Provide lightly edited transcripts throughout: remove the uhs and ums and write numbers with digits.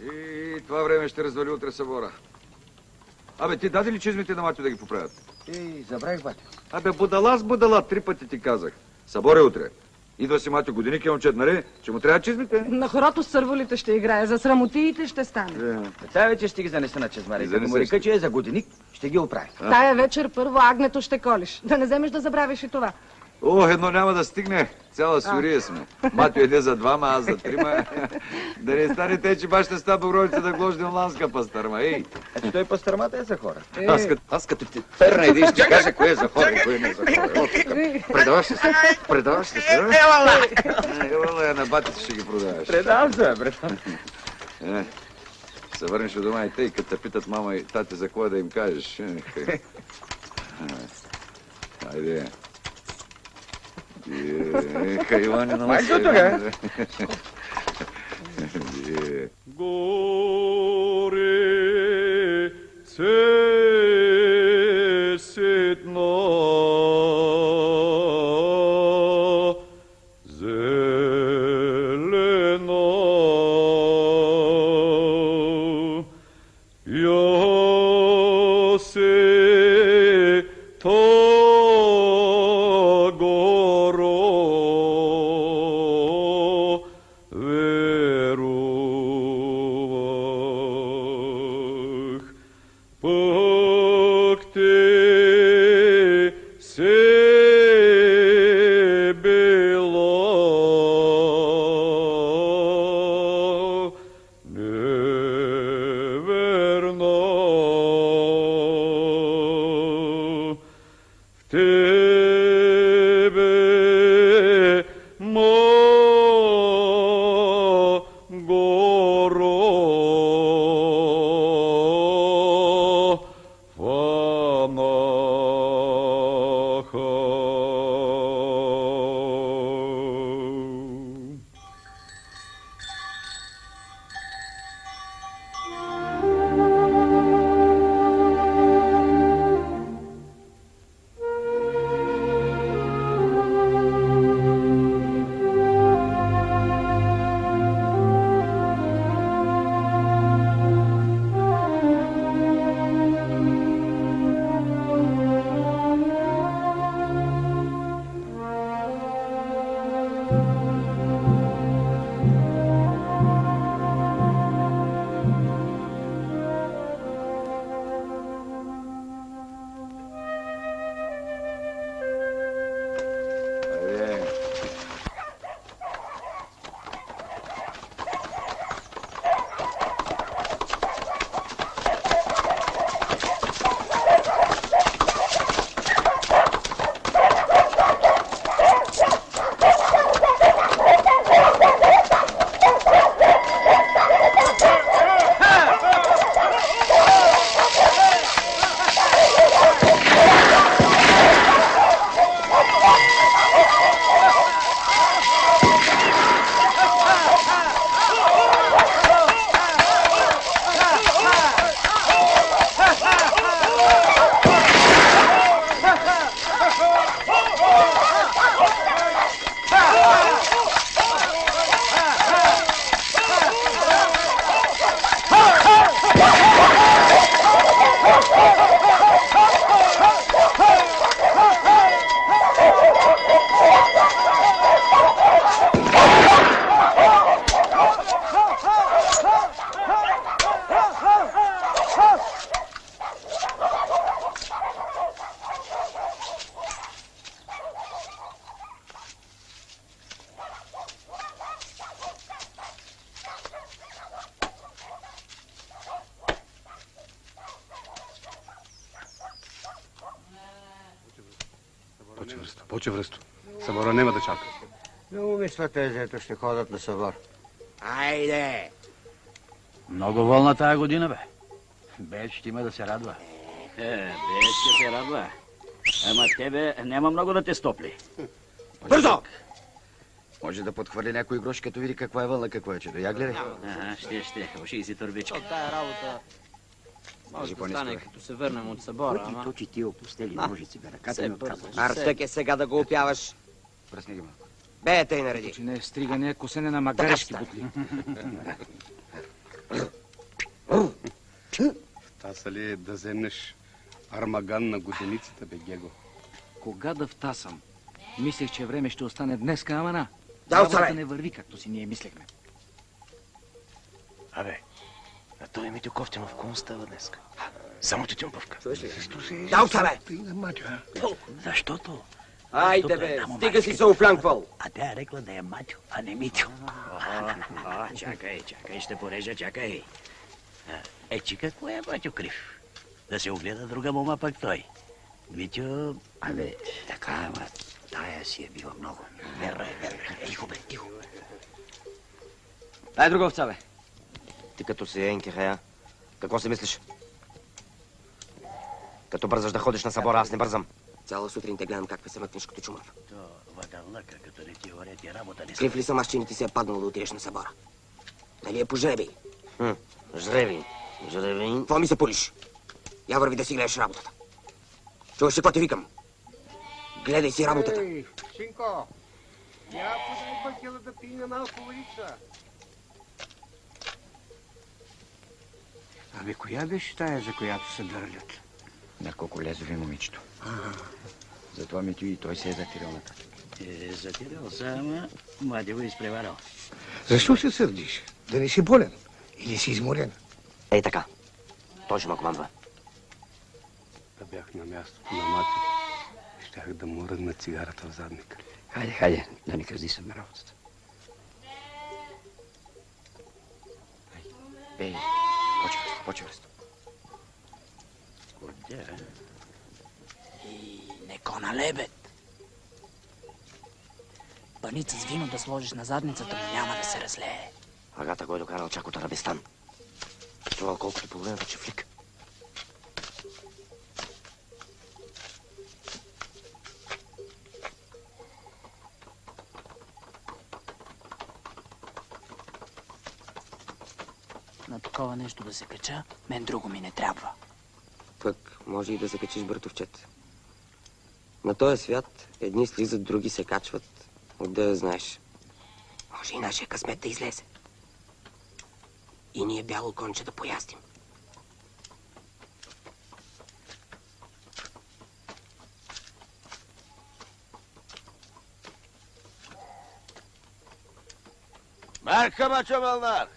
И това време ще развали утре събора. Абе, ти даде ли чизмите на Матю да ги поправят? Забравих, батю. Абе, будала с будала, 3 пъти ти казах. Събор е утре. Идва си Матю годиник и момчет, нали? Че му трябва чизмите? На хорото с сърволите ще играе, за срамотиите ще стане. Тая вечер ще ги занеса на чезмари. Като му река, че е за годиник, ще ги оправи. Тая вечер първо агнето ще колиш. Да не вземеш да забравиш и това. О, едно няма да стигне. Цяла сюрия сме. Матю еде за 2, аз за 3. Да не стане те, че баш не ста Богородица да глождем ланска пастърма. Ей! Ето той пастърмата е за хора. Аз като ти перна един ще кажа кое е за хора и кое не е за хора. Предаваш ли се? Предаваш ли се? Евала я на батите ще ги продаваш. Предавам се, предавам. Се върнеш у дома и тъй, като те питат мама и тати за кое да им кажеш. Хайде. Хайване на Майко тук, Горе цесетно зелено Йосе По-чевръсто. Събора няма да чака. Не умисля тези, ето ще ходят на събор. Айде! Много вълна тая година, бе. Беч ще има да се радва. Беч ще се радва. Ама тебе няма много да те стопли. Бързо! Може да подхвърли някой грош, като види каква е вълна, какво е чудо. Я гледай. Ще. Уши си турбичка. Тая работа може да стане, като се върнем от събора, ама... То, че ти опустели ножици, бе, ръката ми отказваш. Артък е сега да го опяваш. Пръсни ги малко. Бе, тъй нареди. Че не е стригане, косене на магарешки бутли. Втаса ли да вземеш армаган на годеницата, бе, Гего? Кога да втасам? Мислех, че време ще остане днеска, ама на. Да, отстрани! Работата не върви, както си ние мислехме. Абе, а той Митю Кофтинов кому става днес? Само тютюнпавка. Да, отстрани! Защото? Айде, бе, стига си се офлянквал! А тя е рекла да е Матю, а не Митю. Чакай, ще порежа, чакай. Че какво е Матю крив? Да се огледа друга мома пак той. Митю... Абе, така, ама тая си е била много. Верно е. Тихо, бе, тихо. Дай друга овца, бе. Ти като си енкехая, какво си мислиш? Като бързаш да ходиш на събора, аз не бързам. Цяла сутрин те гледам как се мъкнеш като чумав. То въдълъка, като не ти орят и работа не Крив ли съм аз, че не ти се е паднало да отидеш на събора? Нали е по жребий? Жребий? Жребий? Какво ми се пулиш? Я върви да си гледаш работата. Чуваш ли какво ти викам? Гледай си работата. Ей, Шинко, я подай бакела да пине малко водица. Абе, коя беше тая, за която се дърлят? Няколко лезови момичето. Затова Митю и той се е затерял нататък. Затирал се, ама млади го изпреварал. Защо се сърдиш? Да не си болен? Или си изморен? Ей така. Той ще ме командва. Да бях на мястото на Мати, щях да му ръгна цигарата в задника. Хайде, да ни кръздисаме работата. Ей, почва ресто. Кодя? И неко на лебед. Паница с вино да сложиш на задницата му няма да се разлее. Агата го е докарал чак от Арабистан. Това колкото половината чифлик. На такова нещо да се кача, мен друго ми не трябва. Пък може и да се качиш, братовчет. На този свят едни слизат, други се качват. Отде да знаеш. Може и нашия късмет да излезе. И ние бяло конче да поястим. Мархаба, чавалнар!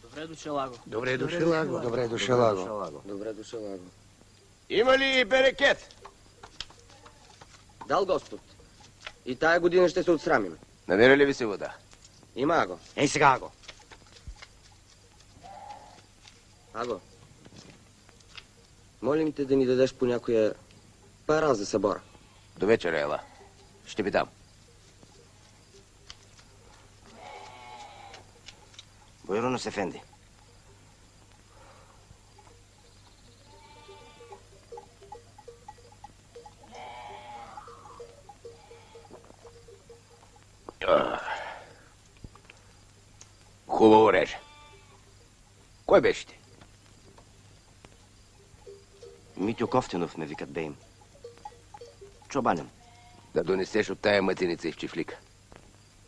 Добре дошъл, Аго. Добре дошъл, Аго. Добре дошъл, Аго. Добре дошъл, Аго. Има ли берекет? Дал Господ. И тая година ще се отсрамим. Намира ли ви се вода? Има, Аго. Ей сега, Аго. Аго. Молим те да ни дадеш по някоя пара за събора. До вечера, ела. Ще ви дам. Бойронос Ефенди. Хубаво реже. Кой беше ти? Митю Кофтинов ме викат, бе им. Чобанен. Да донесеш от тая мътеница и в чифлика.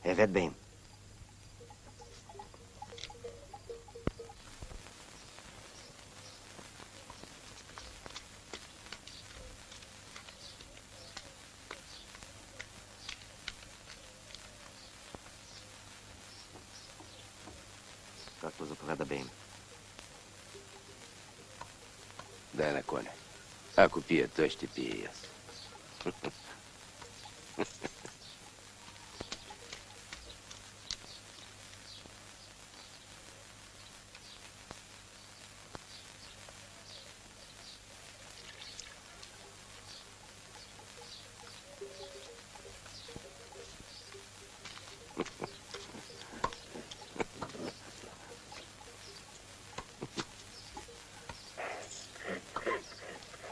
Евет, бе им. Както заповяда, бе им. Дай на коня. Ако пие, той ще пие и аз.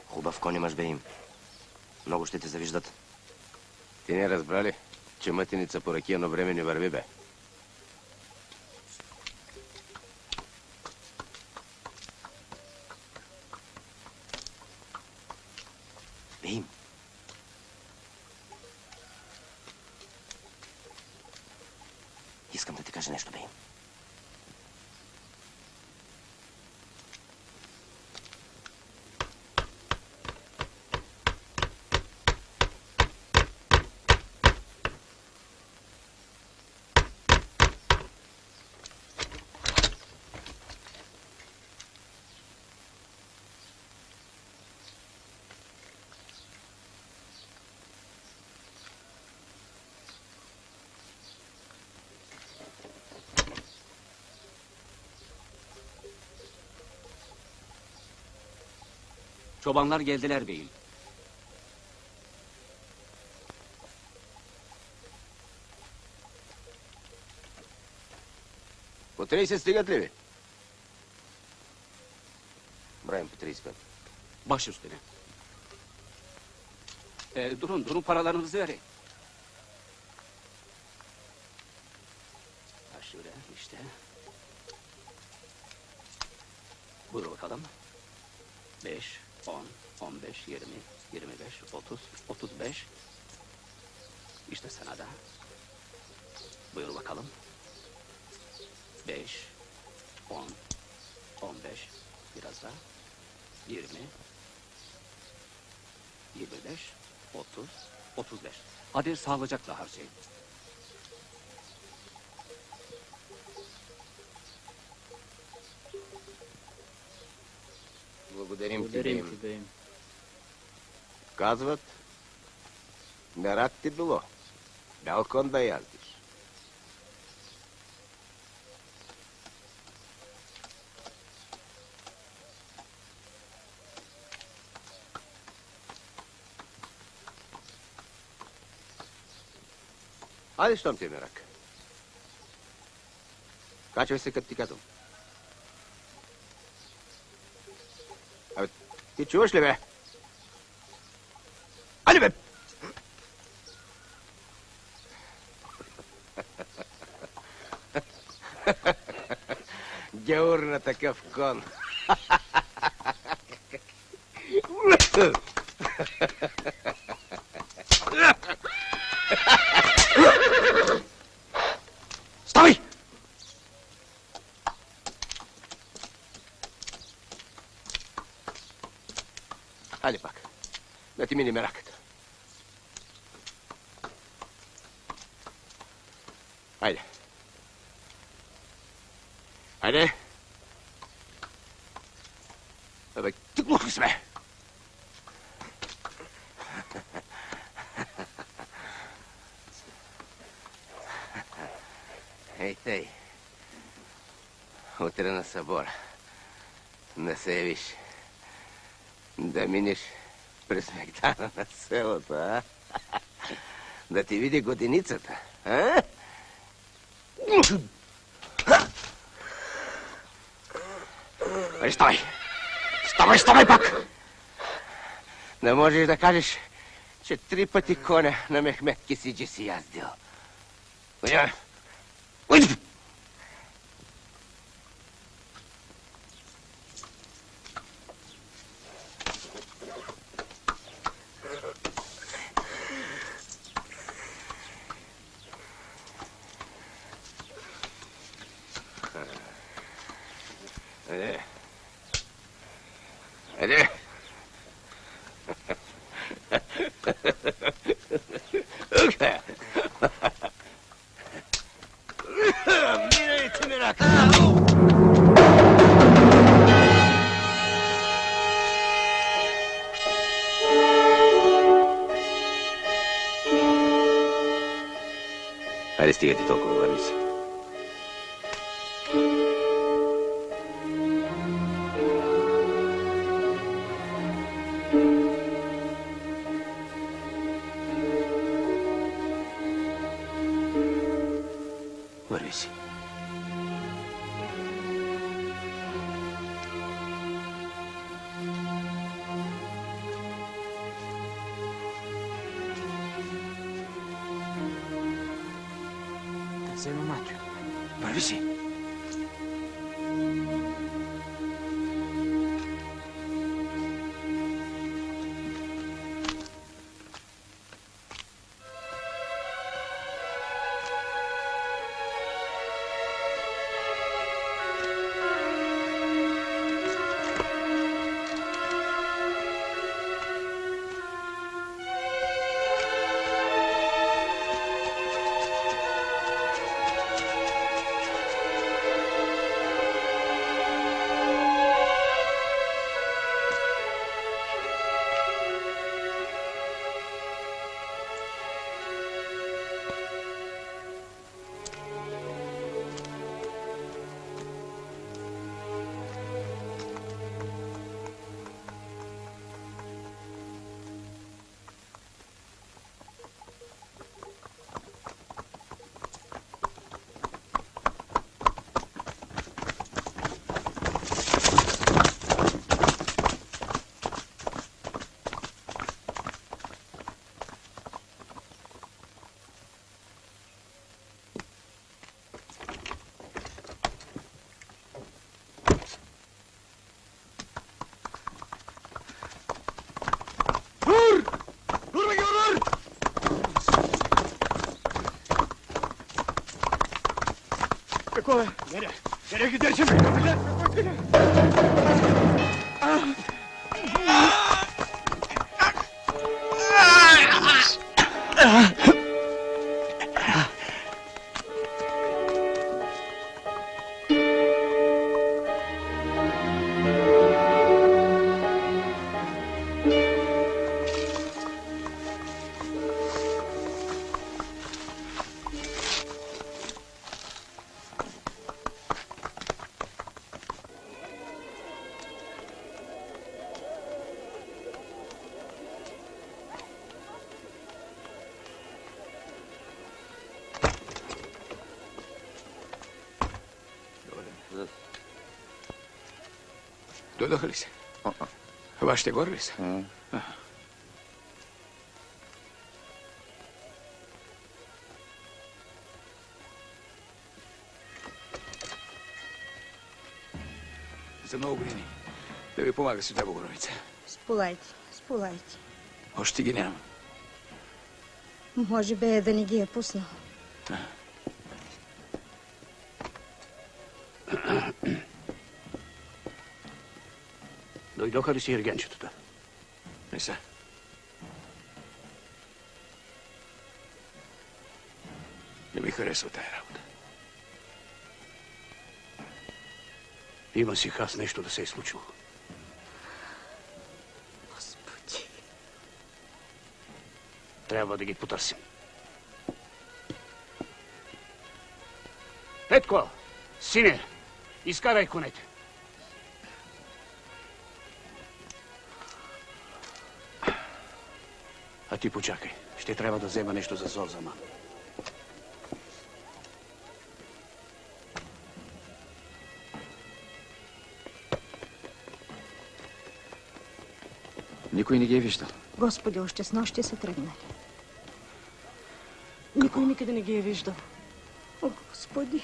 Хубав кон имаш, бе им. Много ще те завиждат. Ти не разбрали, че мътеница по ракия на време не върви, бе. Бе им. Искам да ти кажа нещо, бе им. Çobanlar geldiler beyim. По 30 стигат ли ви? Бравим по 35. Baş üstüne. Durun paralarınızı verin. Ha şöyle işte. Buyur bakalım. 5, 10, 15, 20, 25, 30, 35. İşte sana da. Buyur bakalım. 5, 10, 15, biraz daha. 20, 25, 30, 35. Hadi sağlıcakla harcayın. Благодарим ти, Благодарим Бейм. ти, Бейм. Казват, мерак ти било. Бял кон да яздиш. Айде, щом ти е мерак. Качвай се, като ти казвам. Абе, ти чуваш ли, бе? Айде, бе! Геур на такъв кон. Ставай! Айде пак. Да ти мине мераката. Айде. Айде. Абе, ти глух ли си, бе? Ей, тъй. Утре на събора. Не се явиш. Да минеш през мегдана на селото, а? Да ти види годиницата, а? Ай, ставай! Ставай пак! Не можеш да кажеш, че 3 пъти коня на Мехмед Кесиджи си яздил. Уйди! Уйди! Айде. Айде. Минайте ми ръка. Айде, стигайте толкова, върви се. Върви си. Да взема Матю. Върви си. Какво е? Къде ги държим? Дойдоха ли се? Вашите горе ли са? За много години да ви помага Света Богородица. Сполайте. Още ги няма. Може би да не ги е пуснал. Дойдоха ли си ергенчетата? Не са. Не ми харесва тая работа. Има си хас нещо да се е случило. Господи. Трябва да ги потърсим. Петко! Сине! Изкарай конете! А ти почакай. Ще трябва да взема нещо за Зорзама. Никой не ги е виждал. Господи, още с нощи са тръгнали. Никой никъде не ги е виждал. О, Господи.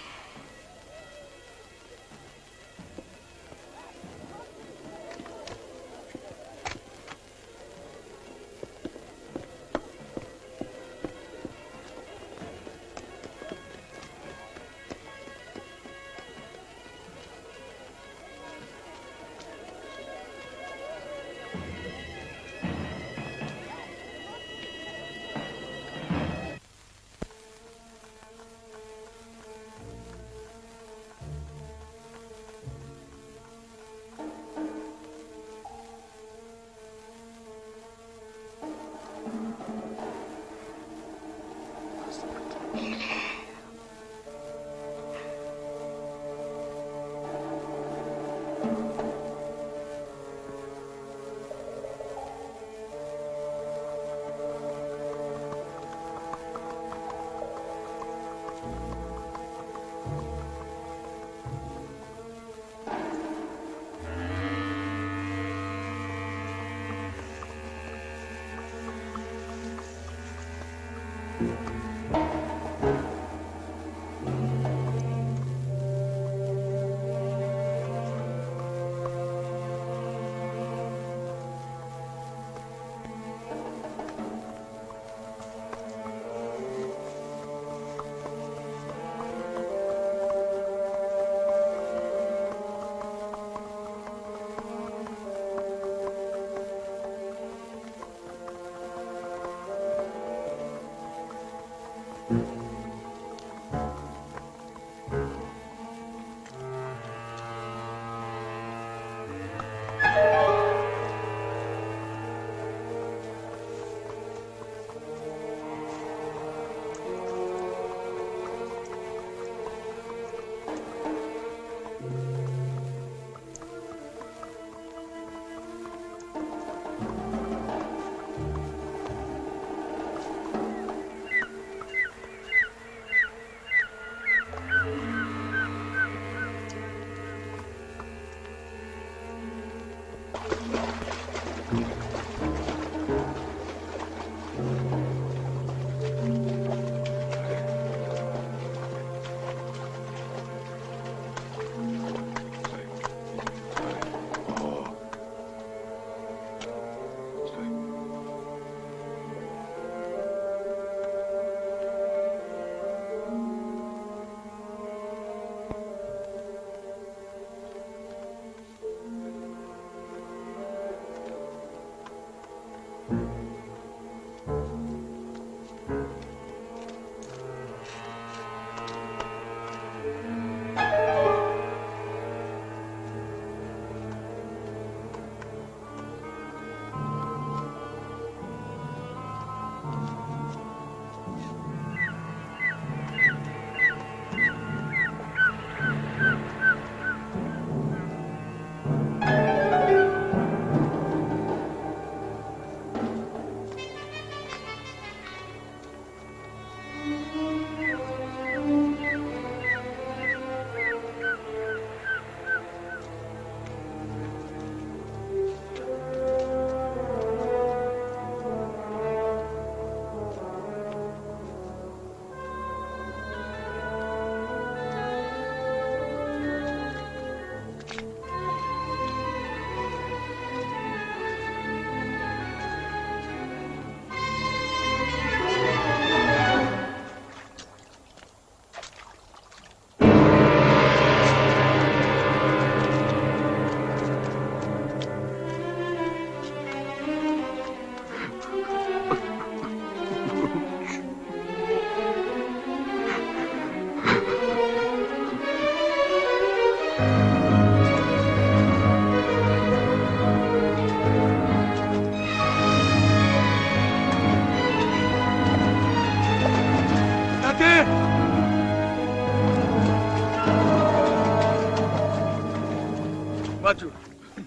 Мачо!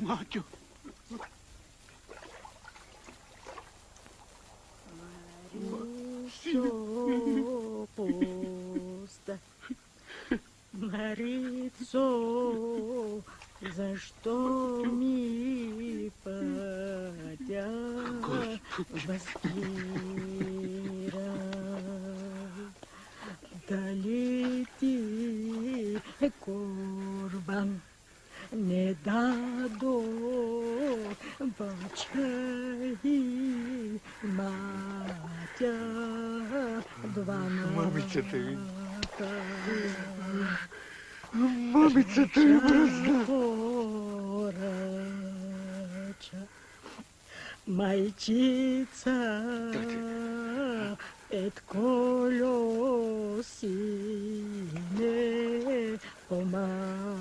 Мачо! Марицо, пуста. Марицо, защо ми пътя възпира? Дали ти курбан не дадо вълчай матя двана. Мамицата ми. Мамицата ми мръсна. Майчица ет колоси не помага.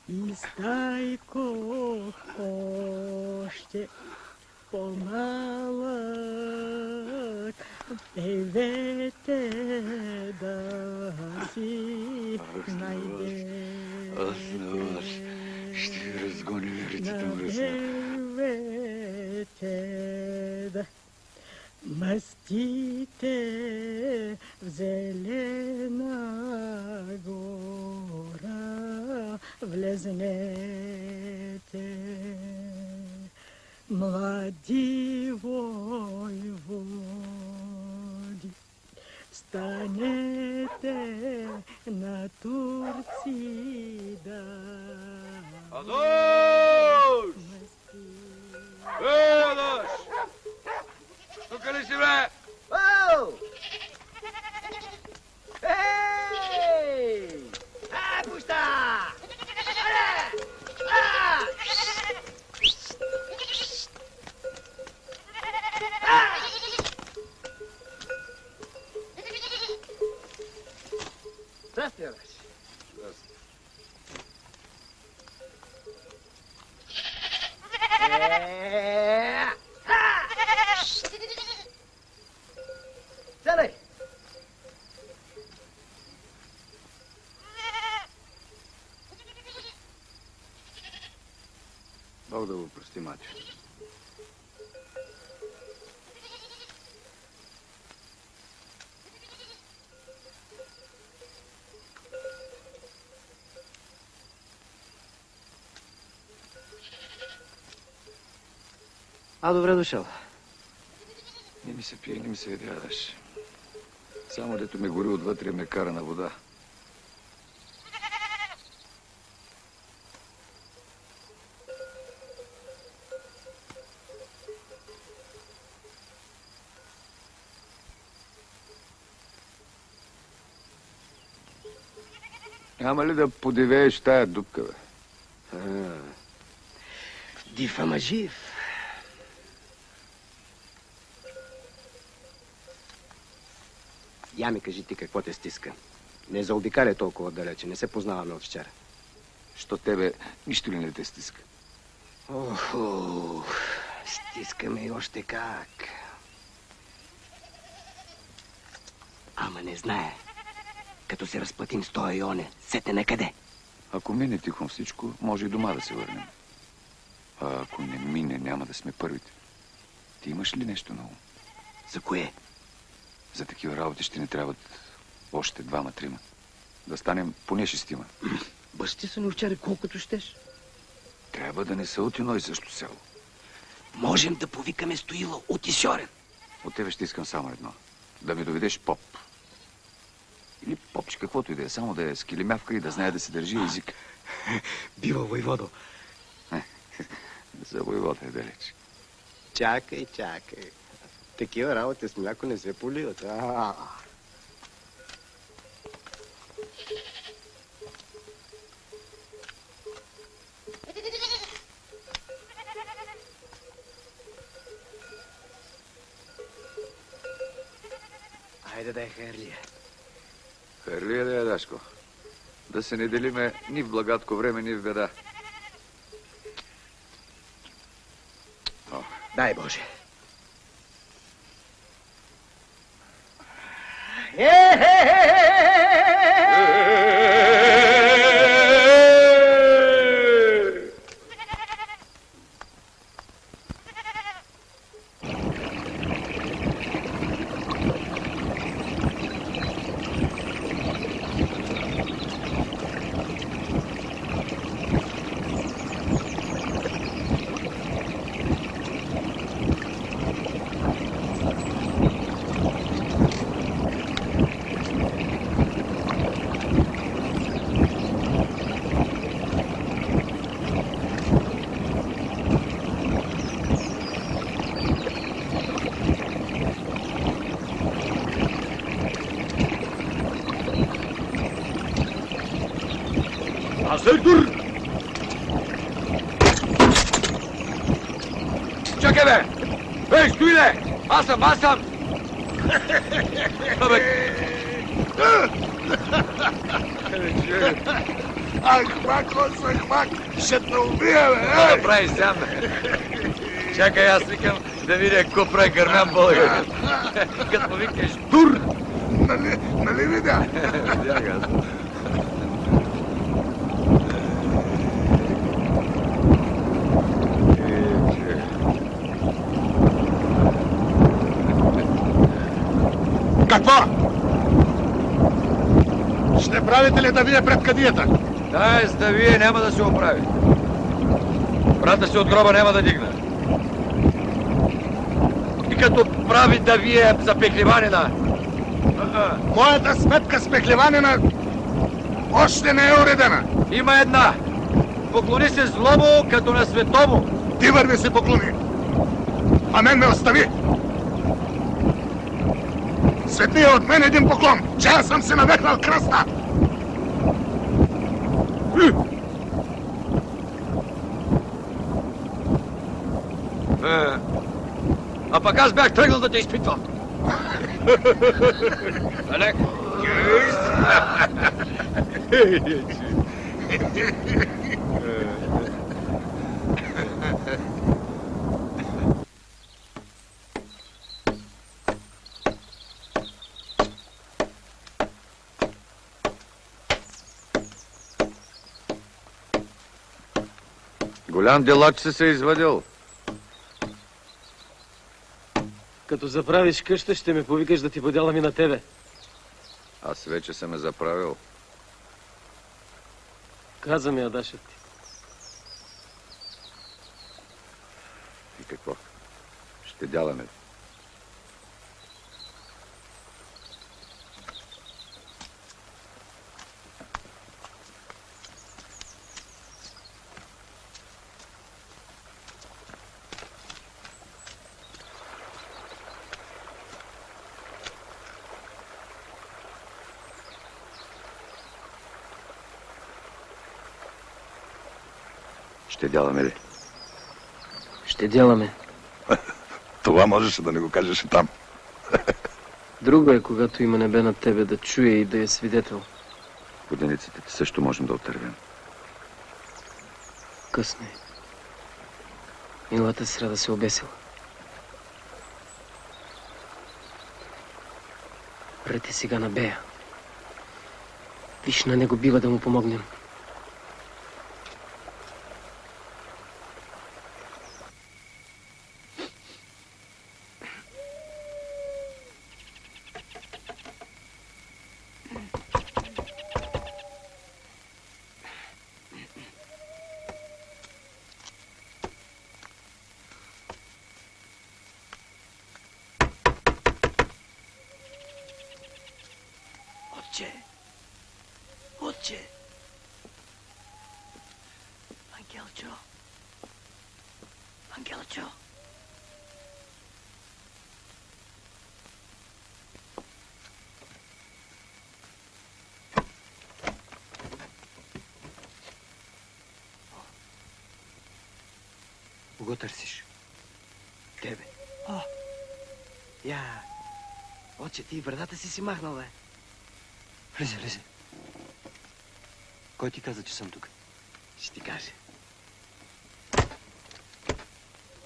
И стайко още по-малък, певете да си найде. Аз ще ви разгоня вярицата мръсна. Певете да мастите в зелена гора, влезнете, млади войводи, станете на турци да Адош! Адош! Тук ли си, бе? Оу! Ей! Пуща! Здрасти, Адош. Сядай! Бог да го прости, Матю. Добре дошъл. Не ми се пие, не ми се ядяваш. Само дето ме гори отвътре ме кара на вода. Няма ли да подивееш тая дупка, бе? Див, ама жив. Я ми кажи ти какво те стиска. Не заобикаля толкова далече, не се познаваме от вчера. Що тебе нищо ли не те стиска? Охо, стискаме и още как. Ама не знае. Като се разплатим с тоя Ионе, сете накъде. Ако мине тихом всичко, може и дома да се върнем. А ако не мине, няма да сме първите. Ти имаш ли нещо на ум? За кое? За такива работи ще ни трябват още 2-3. Да станем поне 6. Бащи са ни вчера колкото щеш. Трябва да не са от едно и също село. Можем да повикаме Стоила от Исьорен. От тебе ще искам само едно. Да ми доведеш поп. Или попче, каквото и да е. Само да е с килимявка и да знае да се държи език. Бива, войводо. За войвода е далеч. Чакай. Такива работи с мляко не се поливат. Хайде да е Харлия. Харлия да е, Дашко. Да се не делиме ни в благатко време, ни в беда. Дай Боже. Hazır! Čekaj me! Ej, stoji le! Аз съм! Ахмак, ахмак, ще те убия, бе! Какво да правиш сам, бе? Чакай, аз викам да видя какво прави гърмян българин. Като му викаш тур! Нали видя? Видях аз. Какво? Ще правите ли да вие пред кадията? Да, с да вие няма да се оправи. Брата си от гроба няма да дигна. И като прави да вие за пехливанина. Моята сметка с пехливанина още не е уредена. Има една. Поклони се злому, като на светому. Ти върви се поклони. А мен ме остави. Светни е от мен един поклон, че аз съм се навекнал кръста. А пък аз бях тръгнал да те изпитвам. Олег? Голям делач си се извадил. Като заправиш къща, ще ме повикаш да ти подялам и на тебе. Аз вече съм ме заправил. Каза ми Адашът ти. И какво? Ще дяламе. Ще дяламе ли? Ще деламе. Това можеше да не го кажеш и там. Друго е, когато има небе над тебе да чуе и да е свидетел. Водениците ти също можем да отървем. Късно е. Миналата сряда се обесила. Прете сега на Бея. Виж, на него бива да му помогнем. Отче! Ангелчо! Ангелчо! Кого търсиш? Тебе. О! Я! Отче, ти вратата си махнал, бе. Влезе, влезе. Кой ти каза, че съм тук? Ще ти каже.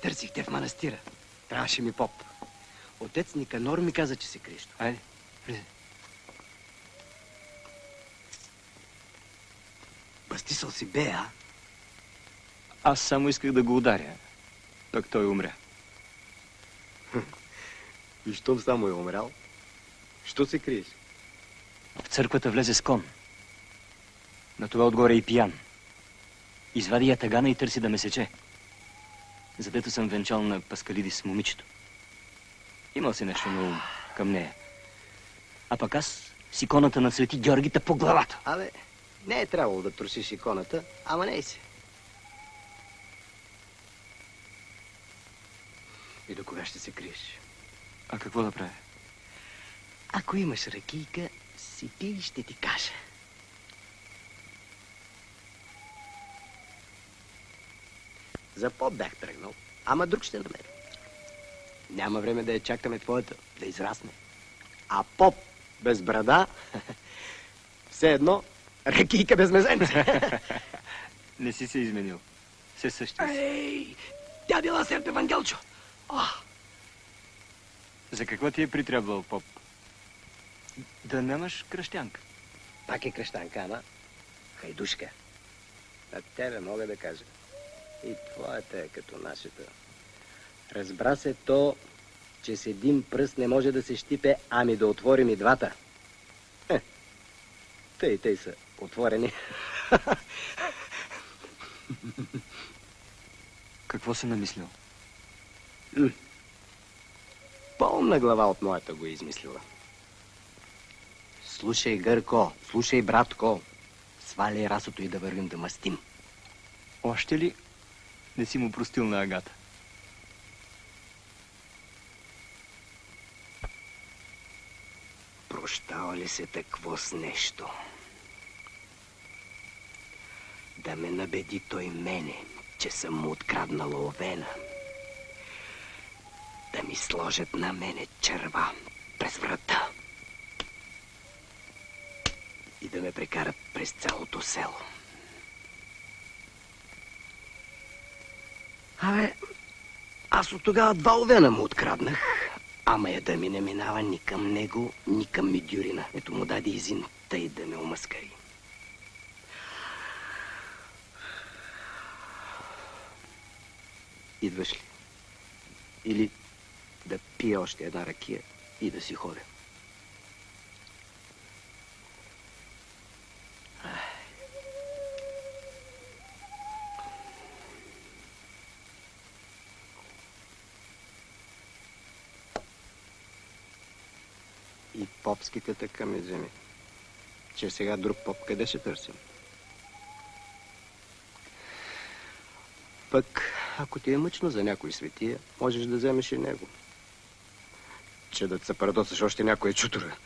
Търсих те в манастира. Трябваше ми поп. Отец Никанор ми каза, че се криеш. Айде, влезе. Бастисал си бе, а? Аз само исках да го ударя, пък той умря. И щом само е умрял, що се криеш? В църквата влезе с кон. На това отгоре и пиян. Извади ятагана и търси да ме сече. Задето съм венчал на Паскалиди с момичето. Имал си нещо на ум към нея. А пък аз с иконата на Свети Георгита по главата. Абе, не е трябвало да трошиш иконата, ама не си. И до кога ще се криеш? А какво да правя? Ако имаш ракийка, си пи и ще ти кажа. За поп бях тръгнал, ама друг ще намеря. Няма време да я чакаме твоята, да израсне. А поп без брада, все едно ракийка без мезенце. Не си се изменил. Все същия си. Ей, тя била Серп Евангелчо. За какво ти е притребвал, поп? Да нямаш кръщянка. Пак е кръщанка, ама хайдушка. На тебе мога да кажа. И твоята е като нашата. Разбра се то, че с един пръст не може да се щипе, ами да отворим и двата. Тъй са отворени. Какво си намислил? Пълна глава от моята го е измислила. Слушай, Гърко, слушай, братко. Сваляй расото и да вървим да мастим. Още ли не си му простил на Агата? Прощава ли се такво с нещо? Да ме набеди той мене, че съм му откраднала овена. Да ми сложат на мене черва през врата. И да ме прекарат през цялото село. Аз от тогава 2 овена му откраднах. Ама я да ми не минава ни към него, ни към Мидюрина. Ето му даде изин, тъй да ме омаскари. Идваш ли? Или да пия още една ракия и да си ходя? И попските така ме вземи. Че сега друг поп къде ще търсим? Пък, ако ти е мъчно за някой светия, можеш да вземеш и него. Че да се парадосаш още някоя чутора.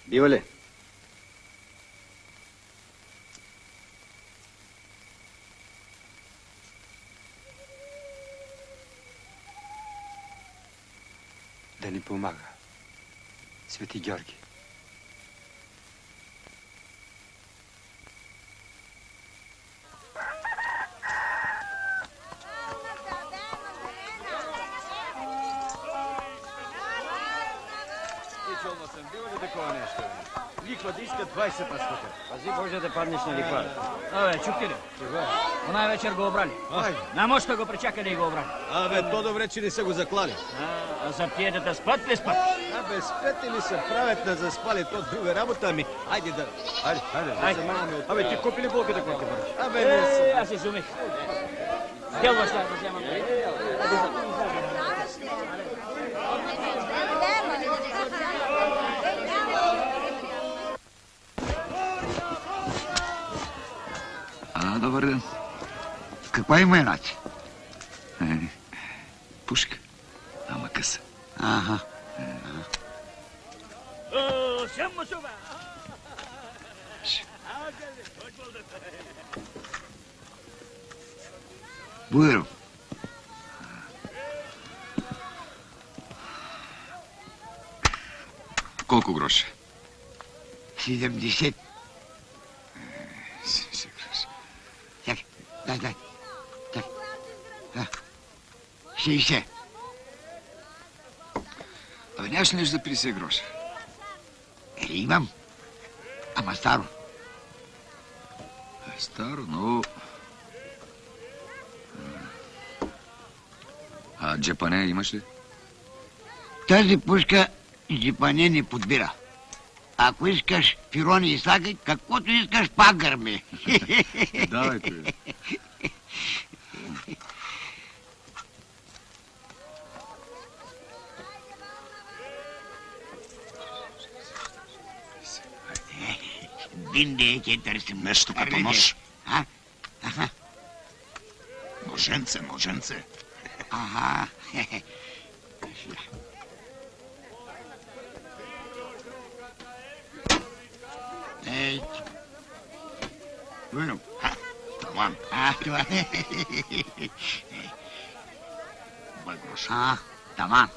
Бива ли? Да ни помага. Свети Георги. Чулно съм, било ли такова нещо? Ликва да иска 20 паската. Пази Боже да паднеш на ликва. Абе, чухте ли? Онай вечер го обрали. На мощта го причакали и го обрали. Абе, то добре, че не са го заклали. А за пиетата спът ли спът? Абе, спят или се правят на заспали, то друга работа ми. Айде да... Айде. Абе, ти купи ли булката, когато бъдеш? Абе, не съм. Аз изумих. Делва ще да вземам. Добър ден. Каква има иначе? Пушка. Ама къса. Ага. Благодаря. Колко гроша? 70. Чакай, дай. Чакай. 60. Абе, нямаш ли нещо за 50 гроша? Имам. Ама старо. Старо, но... А джепане имаш ли? Тази пушка джепане не подбира. Ако искаш пирони и слагай, каквото искаш, пак гърми. Давайте. Бинде, че търсим. Нещо като нож. А? Аха. Ноженце. Ага. Ей. Върнам. Таман. Това е. Багроса. Таман.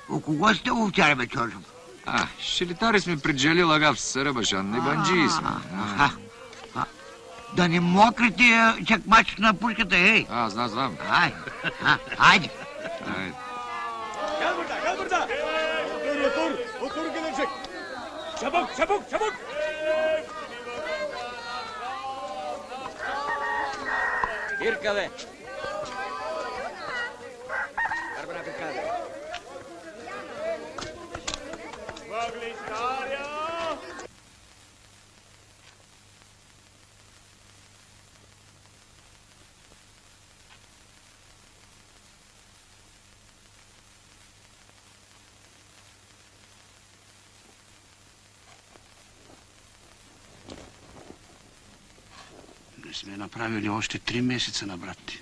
У кого сте овчари, бе, Чоржо? Шелитари сме пред Жели Лагав с Сарабашан, не банджии сме. Да не мокрите чакмачите на пушката, ей. Знам. Айде. Gel burada. Otur gelecek. Çabuk. Ирка, бе! Карбана пикада. Не сме направили още 3 месеца на брат ти.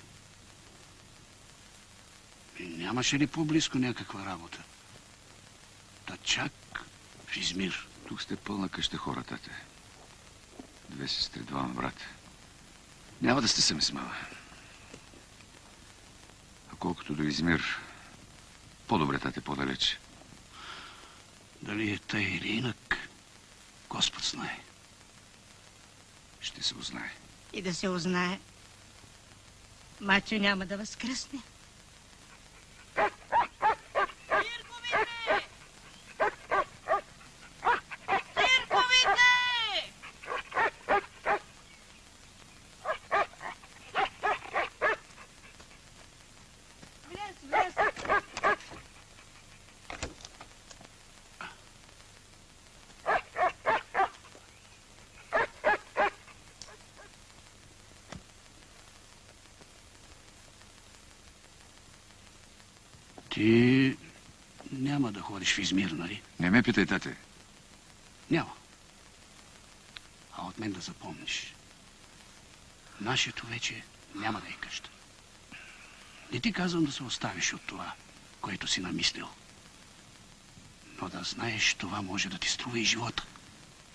И нямаше ли по-близко някаква работа? Та чак в Измир. Тук сте пълна къща хора, тате. 2 сестри, 2 брата. Няма да сте сами с мама. А колкото до Измир, по-добре, тате, по-далеч. Дали е тъй или инак, Господ знае. Ще се узнае. И да се узнае, Мачо няма да възкръсне. Ти няма да ходиш в Измир, нали? Не ме питай, тате. Няма. А от мен да запомниш. Нашето вече няма да е къща. Не ти казвам да се оставиш от това, което си намислил. Но да знаеш, това може да ти струва и живота.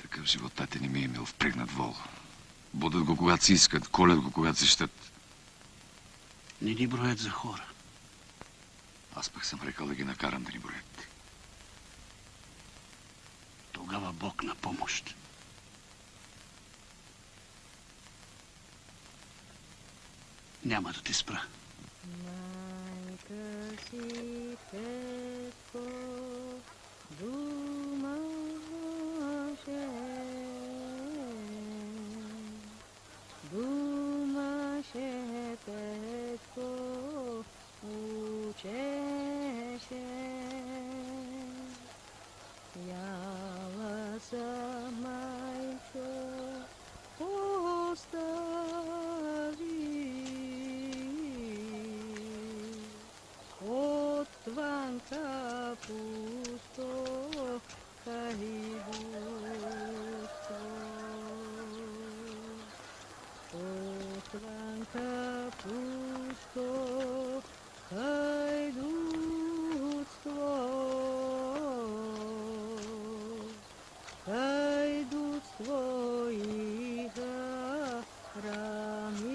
Такъв живот, тате, не ми е имал впрегнат вол. Будат го, когато си искат, колят го, когато си щат. Не ни броят за хора. Аз пък съм рекал да ги накарам да ни броят. Тогава Бог на помощ. Няма да те спра. Майка си Петко думаше, Петко учеше. Яла са майко остави, отвънка пусто хайдутство. Отвънка пусто хайдутство. Хайдутство и харамиство.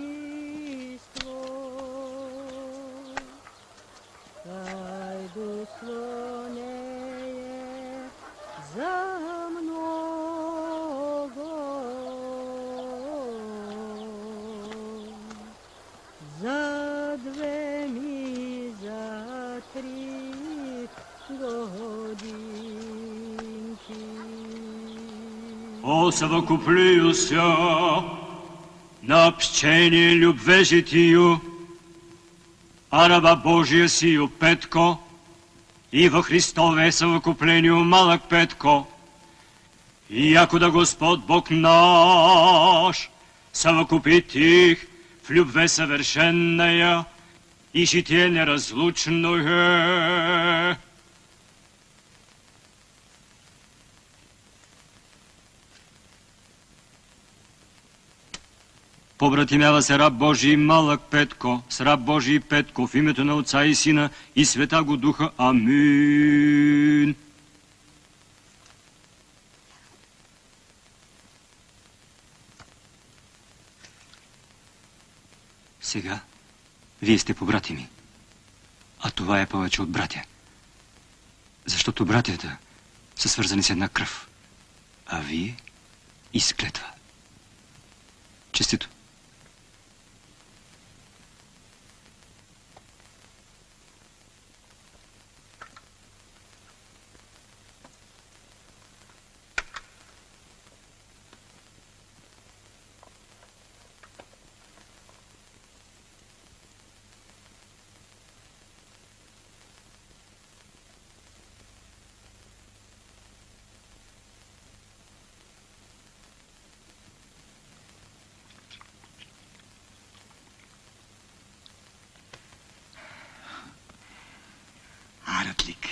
Хайдутство не е за много, за 2 ми, за 3 годинки. О, съвокуплююся на общение любвежитию, а раба Божия сию Петко, и во Христове съвокуплению малък Петко, и яко да Господ Бог наш съвокупи тих в любве съвършенная и житие неразлучное. Побратимява се раб Божий малък Петко с раб Божий Петко в името на Отца и Сина и Света го Духа. Амин. Сега вие сте побратими. А това е повече от братя. Защото братята са свързани с една кръв. А вие и с клетва. Честито! Аратлик.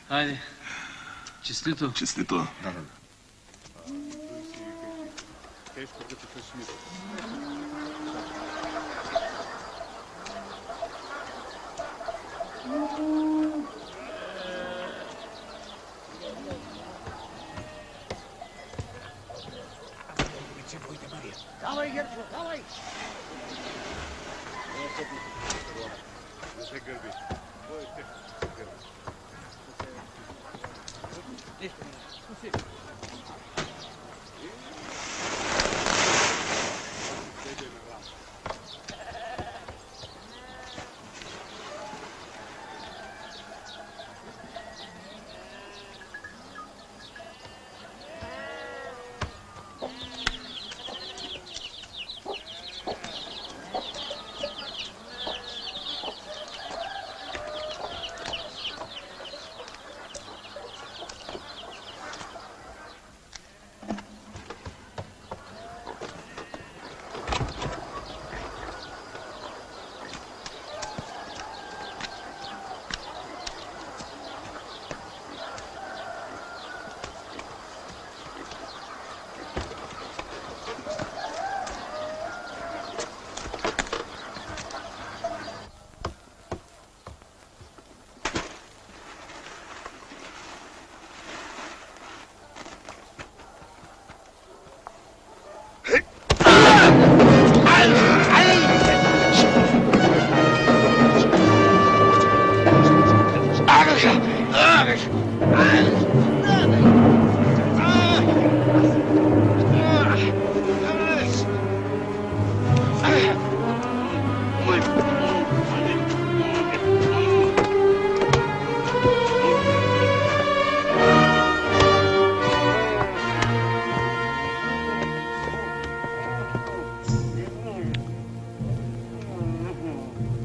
Хайде. Честито. Честито. Давай, Гершо, давай! Не се гърби.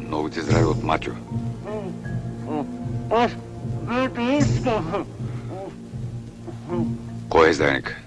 Много ти здраве от Мачо. Кой е издайник?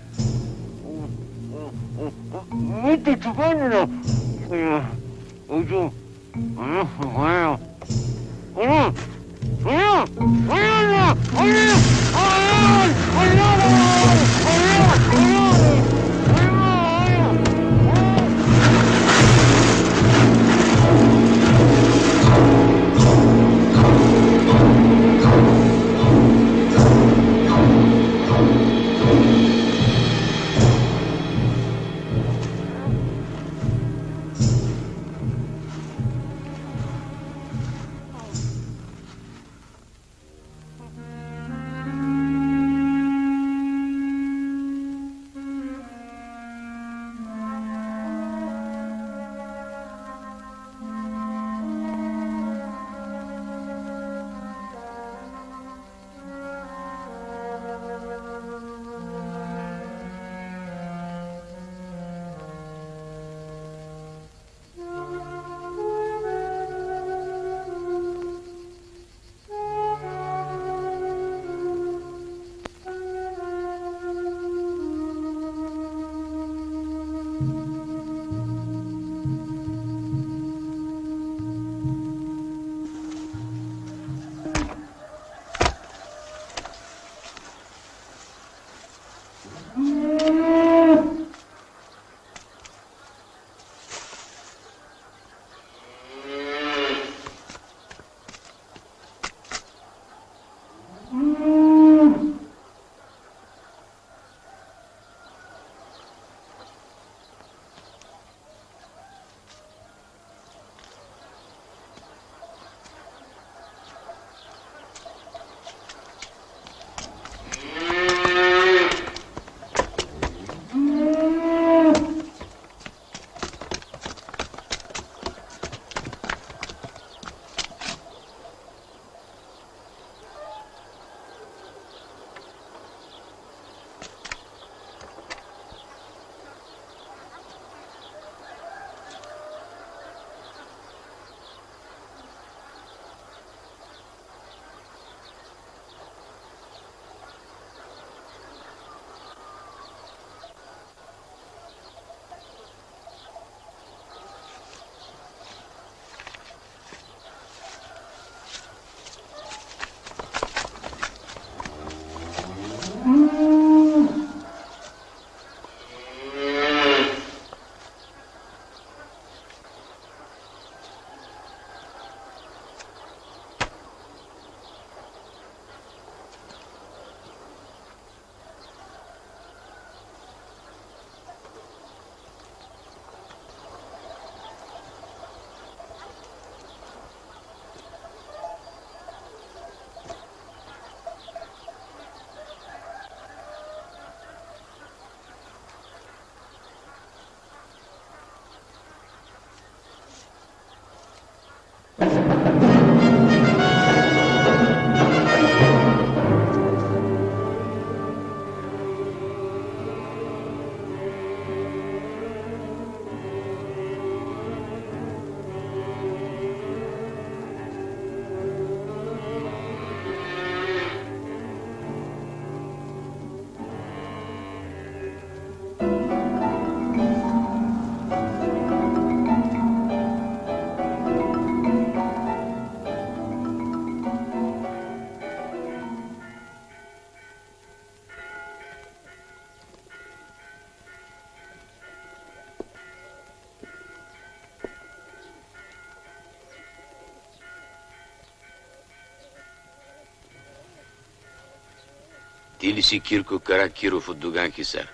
Ти ли си Кирко Каракиров от Доган Хисар?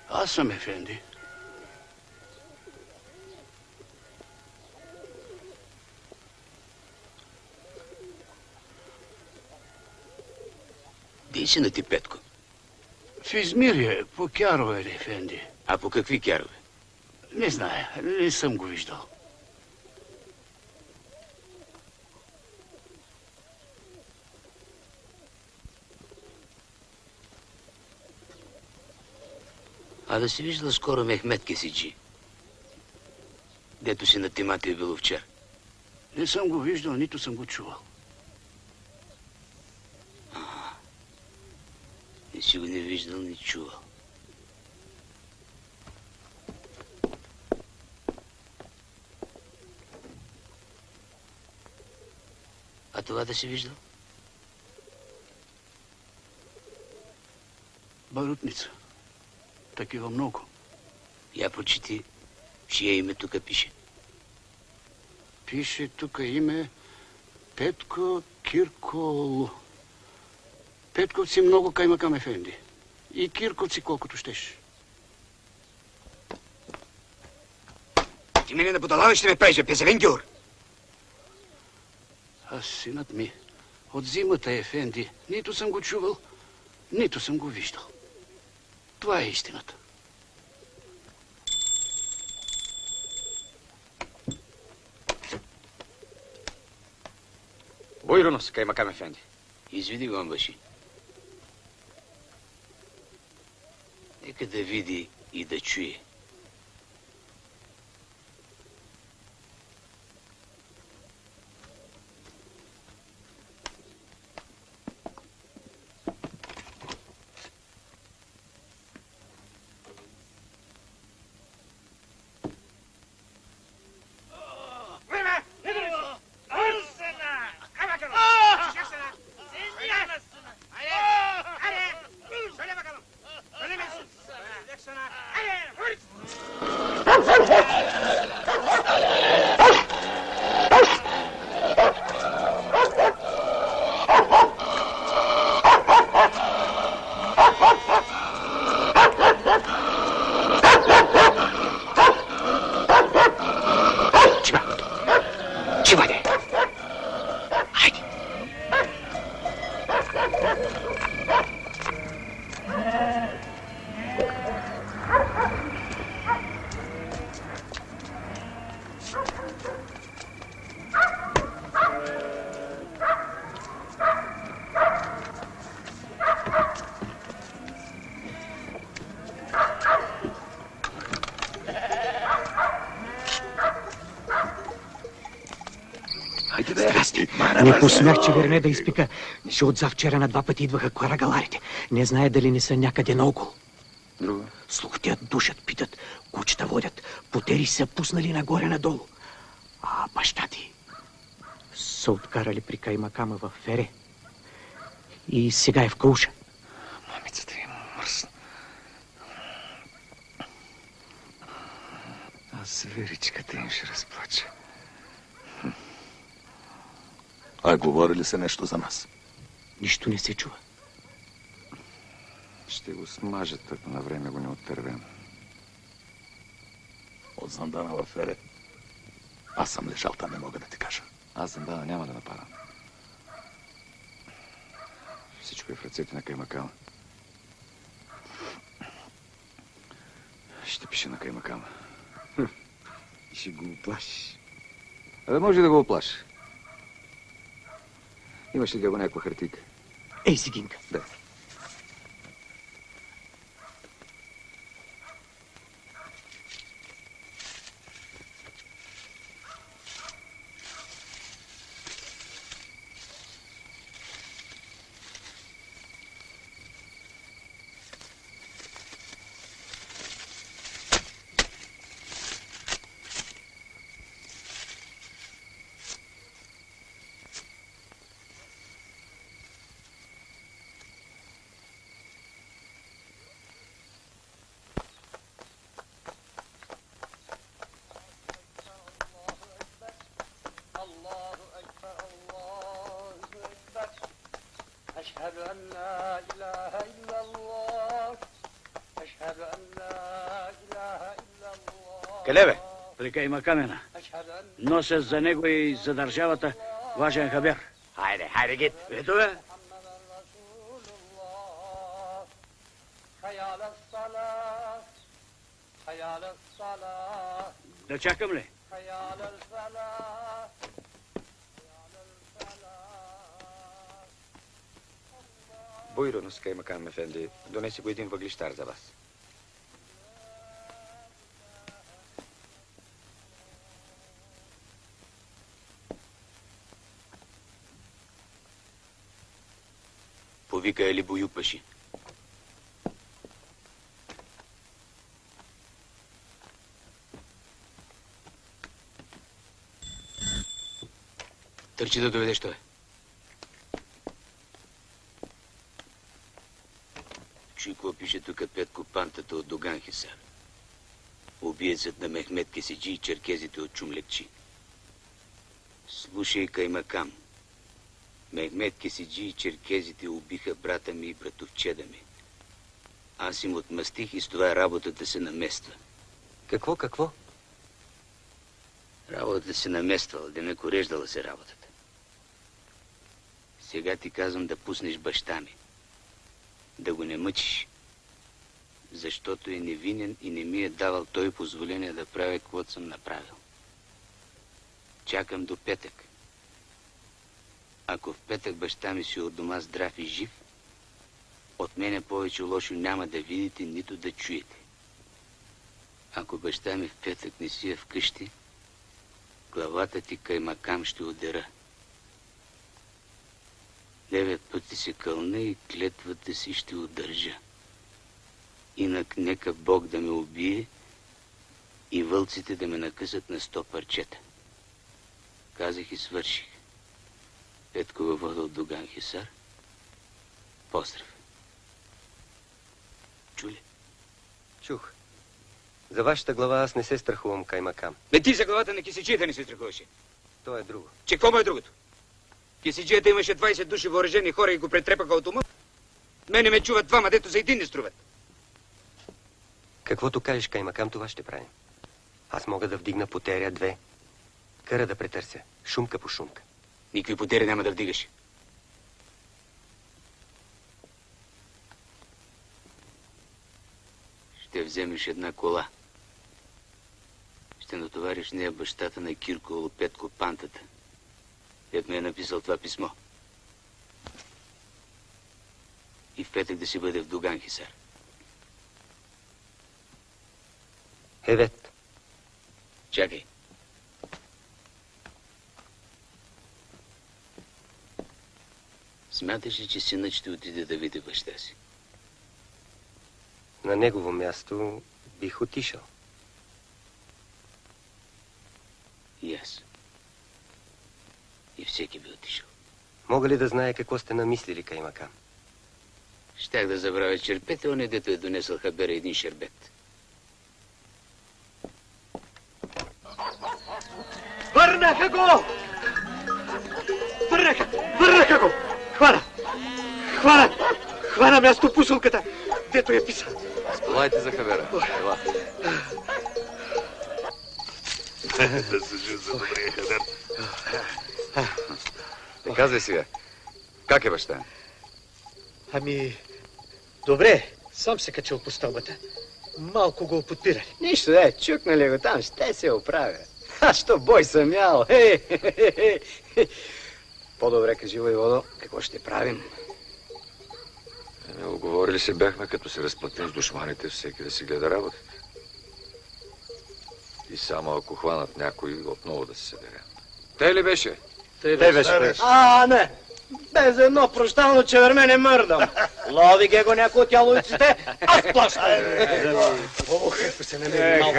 Аз съм, ефенди. Дей си на ти, Петко. В Измирие, по кярове, ефенди. А по какви кярове? Не зная, не съм го виждал. А да си виждал скоро Мехмед Кесиджи, дето си на Тиматия Беловчар. Не съм го виждал, нито съм го чувал. Не си го не виждал, ни чувал. А това да си виждал? Барутница. Такива много. Я прочети, чие име тук пише. Пише тук име Петко Кирколу. Петковци много каймакам, ефенди. И кирковци колкото щеш. Ти мене на будалава ще ме правиш, пезевен геор. Аз синът ми от зимата, ефенди, нито съм го чувал, нито съм го виждал. Това е истината. Буйронос, каймакам, ефенди. Изведи го, амбаши. Нека да види и да чуе. Не посмях, че Верне да изпика, че от завчера на 2 пъти идваха карагаларите. Не знае дали не са някъде наоколо. Друго? Слухтят, душат, питат, кучета водят, потери са пуснали нагоре-надолу. А баща ти са откарали при Каймакама в Фере и сега е в Кауша. Мамицата им мръсна. Аз зверичката им ще разплача. А говори ли се нещо за нас? Нищо не се чува. Ще го смажат, ако на време го не оттървем. От Зандана в Фере. Аз съм лежал там, не мога да ти кажа. Аз Зандана няма да нападам. Всичко е в ръцете на Каймакама. Ще пише на Каймакама. И ще го оплашиш. Абе, може да го оплаши. Имаш ли го някаква хартийка? Ей си, Гинка. Да. أشهد أن لا إله إلا الله أشهد أن لا إله إلا الله. Къде бе? При Каймакамена. Нося за него и за държавата важен хабер. Хайде, хайде, гид. Ето бе. Да чакам ли? Буйро с Каймакам Ефенди, донеси го един въглищар за вас. Повика Ели Боюпаши. Търчи да доведеш той. Чуй какво пише тук Петко Пантата от Доган Хисар. Убиецът на Мехмед Кесиджи и черкезите от Чумлекчи. Слушай, Каймакам. Мехмед Кесиджи и черкезите убиха брата ми и братовчеда ми. Аз им отмъстих и с това работата се намества. Какво? Работата се намествала, да не кореждала се работата. Сега ти казвам да пуснеш баща ми. Да го не мъчиш. Защото е невинен и не ми е давал той позволение да правя каквото съм направил. Чакам до петък. Ако в петък баща ми си от дома здрав и жив, от мене повече лошо няма да видите, нито да чуете. Ако баща ми в петък не си е вкъщи, главата ти Каймакам ще удера. 9 пъти се кълна и клетвата си ще удържа. Инак нека Бог да ме убие и вълците да ме накъсат на 100 парчета. Казах и свърших. Петко във вода от Доган Хисар. Поздрав. Чули? Чух. За вашата глава аз не се страхувам, Каймакам. Не ти за главата на Кесиджията не се страхуваше. То е друго. Че какво е другото? Кесиджията имаше 20 души въоръжени хора и го претрепаха от ума. Мене ме чуват двама, дето за един не струват. Каквото кажеш, Каймакам, това ще правим. Аз мога да вдигна потеря 2. Къра да претърся. Шумка по шумка. Никакви потери няма да вдигаш. Ще вземеш една кола. Ще натовариш нея бащата на Кирко от Петко Пантата. Дед ми е написал това писмо. И в петък да си бъде в Доган Хисар. Евет. Чакай. Смяташ ли, че синът ще отиде да види баща си? На негово място бих отишъл. И аз. И всеки би отишъл. Мога ли да знае какво сте намислили, Каймакам? Щях да забравя черпете, оне дето е донесъл хабера един шербет. Върнаха го! Върнаха го! Хвана място пусулката, дето я писа. Спомайте за хабера. Ела. Да се жив за добрия хабер. Казвай сега, как е баща? Ами, добре, сам се качил по стълбата. Малко го подпирали. Нищо, чукнали го там, ще се оправя. Що бой съм ял. По-добре кажи, войводо, какво ще правим? Оговорили се бяхме, като се разплатим с душманите, всеки да си гледа работата. И само ако хванат някой, отново да се събере. Те ли беше? Те беше. Не! Без едно прощално чеверме не мърдам. Лови ге го някой от яловиците, аз плащам. Ако се намери малко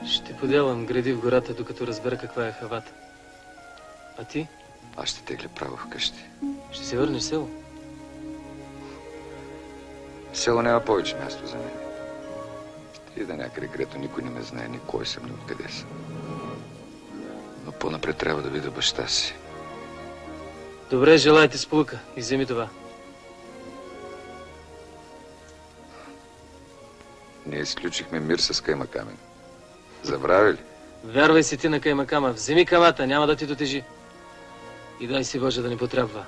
Ще поделам гради в гората, докато разбера каква е хавата. А ти? Аз ще тегля право вкъщи. Ще се върнеш в село? Село няма повече място за мен. И да някъде, където никой не ме знае, ни кой съм, ни откъде съм. Но по-напред трябва да видя баща си. Добре, желайте сполука и вземи това. Ние изключихме мир с Каймакамен. Забрави ли? Вярвай си ти на Каймакама. Вземи камата, няма да ти дотежи. И дай си Боже да ни потрябва.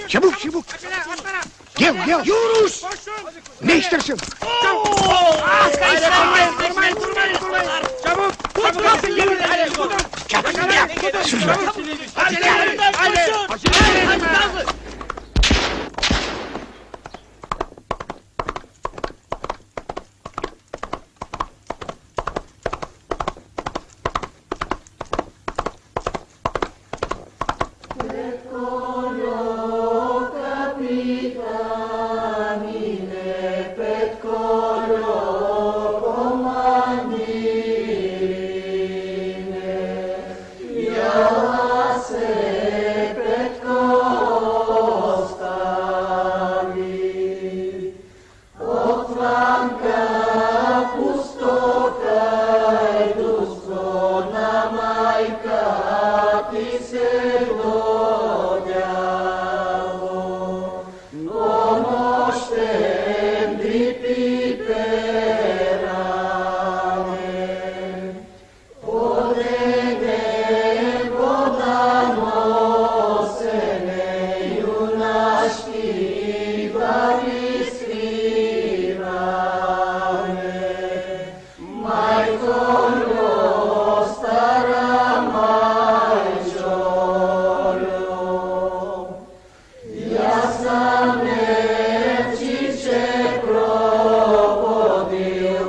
Çabuk çabuk. Gel gel. Yunus. Ne istersin? Durmayın. Çabuk. Crocodile,